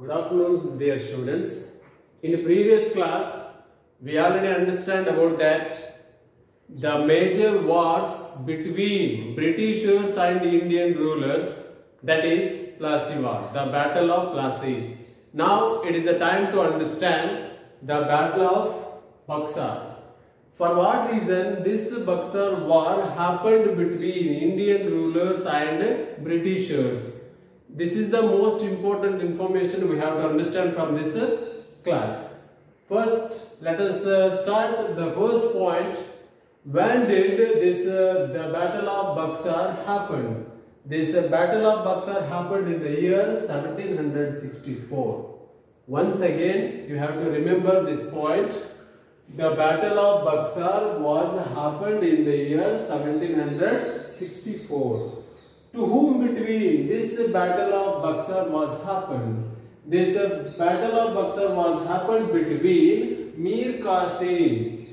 Good afternoon, dear students. In the previous class, we already understand about that the major wars between Britishers and Indian rulers, that is Plassey War, the Battle of Plassey. Now it is the time to understand the Battle of Buxar. For what reason this Buxar War happened between Indian rulers and Britishers? This is the most important information we have to understand from this class. First, let us start the first point. When did the Battle of Buxar happen? This Battle of Buxar happened in the year 1764. Once again, you have to remember this point. The Battle of Buxar was happened in the year 1764. To whom between this Battle of Buxar was happened? This Battle of Buxar was happened between Mir Qasim.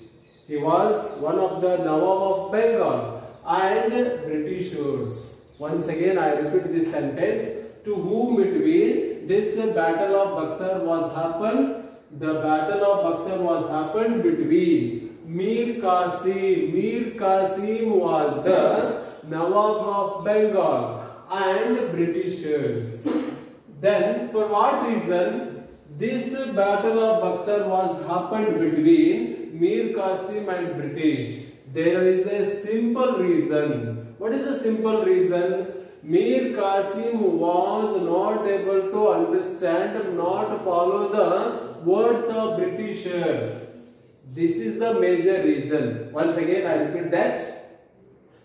He was one of the Nawab of Bengal and Britishers. Once again, I repeat this sentence. To whom between this Battle of Buxar was happened? The Battle of Buxar was happened between Mir Qasim. Mir Qasim was the Nawab of Bengal and Britishers. Then, for what reason this Battle of Buxar was happened between Mir Qasim and British? There is a simple reason. What is the simple reason? Mir Qasim was not able to understand, not follow the words of Britishers. This is the major reason. Once again, I repeat that.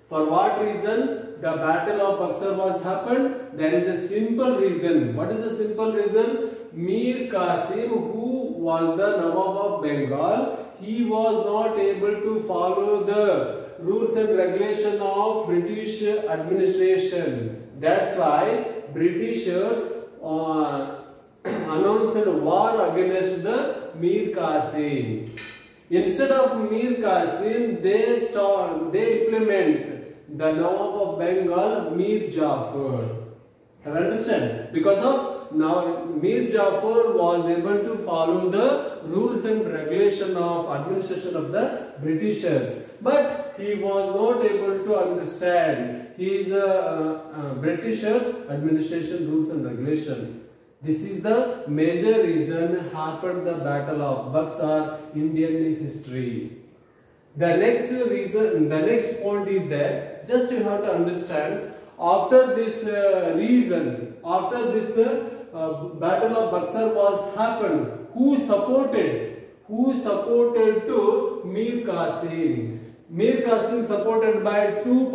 For what reason the Battle of Buxar was happened? There is a simple reason. What is the simple reason? Mir Qasim, who was the Nawab of Bengal, he was not able to follow the rules and regulation of British administration. That's why Britishers announced war against the Mir Qasim. Instead of Mir Qasim, they implement the Nawab of Bengal, Mir Jafar. Have you understand? Because of now Mir Jafar was able to follow the rules and regulation of administration of the Britishers, but he was not able to understand his Britishers administration rules and regulation. This is the major reason happened the Battle of Buxar Indian history. The next reason, the next point is that just you have to understand after this after this Battle of Buxar was happened, who supported to Mir Qasim? Mir Qasim supported by two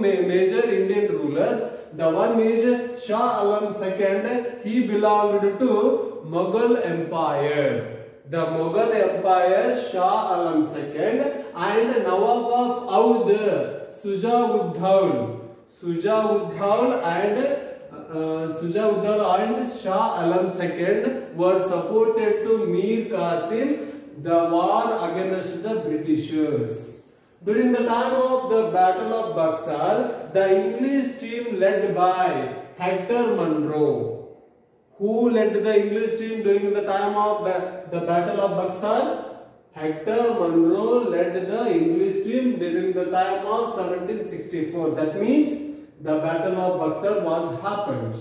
major Indian rulers. The one is Shah Alam II. He belonged to Mughal Empire. The Mughal Empire, Shah Alam II, and Nawab of Oudh, Sujauddin and Shah Alam II were supported to Mir Qasim, the war against the Britishers. During the time of the Battle of Buxar, the English team led by Hector Munro. Who led the English team during the time of the Battle of Buxar? Hector Munro led the English team during the time of 1764. That means the Battle of Buxar was happened.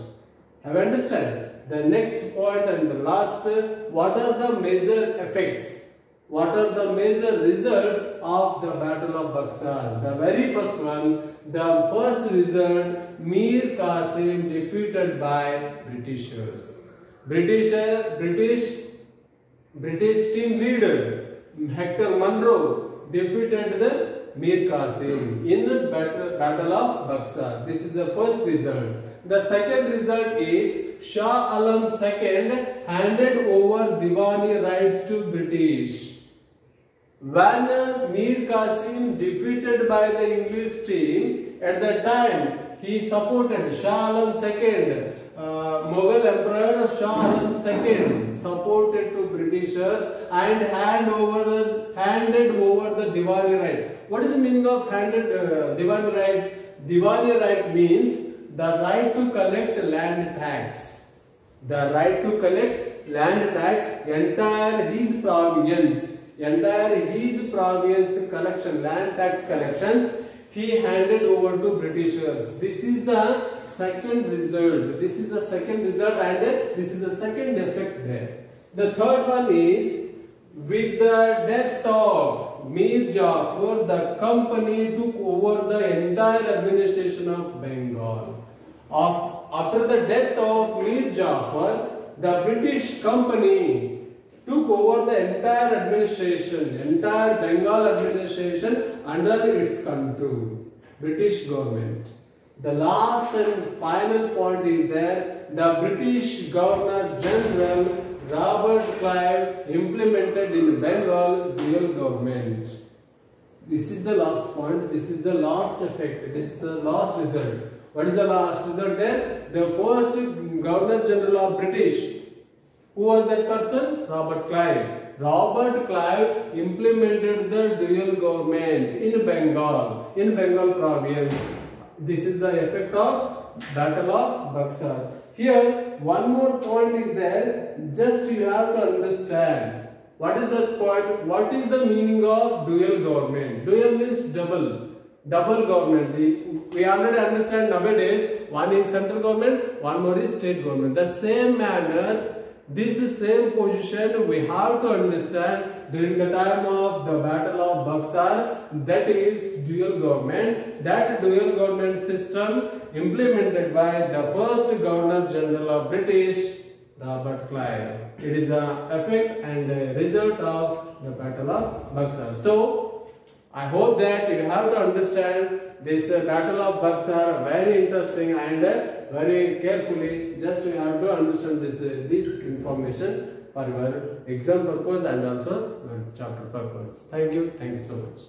Have you understand? The next point and the last, what are the major effects? What are the major results of the Battle of Buxar? The very first one, the first result, Mir Qasim defeated by Britishers. British team leader Hector Munro defeated the Mir Qasim in the Battle of Buxar. This is the first result. The second result is Shah Alam II handed over Diwani rights to British. When Mir Qasim defeated by the English team, at that time he supported Shah Alam II, Mughal Emperor Shah Alam II supported to Britishers and handed over the Diwani rights. What is the meaning of handed Diwani rights? Diwani rights means the right to collect land tax. The right to collect land tax, entire his province collection, land tax collections, he handed over to Britishers. This is the second result. This is the second result, and this is the second effect there. The third one is, with the death of Mir Jafar, the company took over the entire administration of Bengal. After the death of Mir Jafar, the British company took over the entire administration, entire Bengal administration under its control. British government. The last and final point is there, the British Governor General Robert Clive implemented in Bengal dual government. This is the last point, this is the last effect, this is the last result. What is the last result there? The first Governor General of British. Who was that person? Robert Clive. Robert Clive implemented the dual government in Bengal province. This is the effect of Battle of Buxar. Here, one more point is there. Just you have to understand. What is the point? What is the meaning of dual government? Dual means double. Double government. We already understand nowadays. One is central government, one more is state government. The same manner, this same position we have to understand during the time of the Battle of Buxar, that is dual government. That dual government system implemented by the first Governor General of British, Robert Clive. It is the effect and the result of the Battle of Buxar. So, I hope that you have to understand this Battle of Buxar, very interesting and very carefully. Just you have to understand this information for your exam purpose and also your chapter purpose. Thank you so much.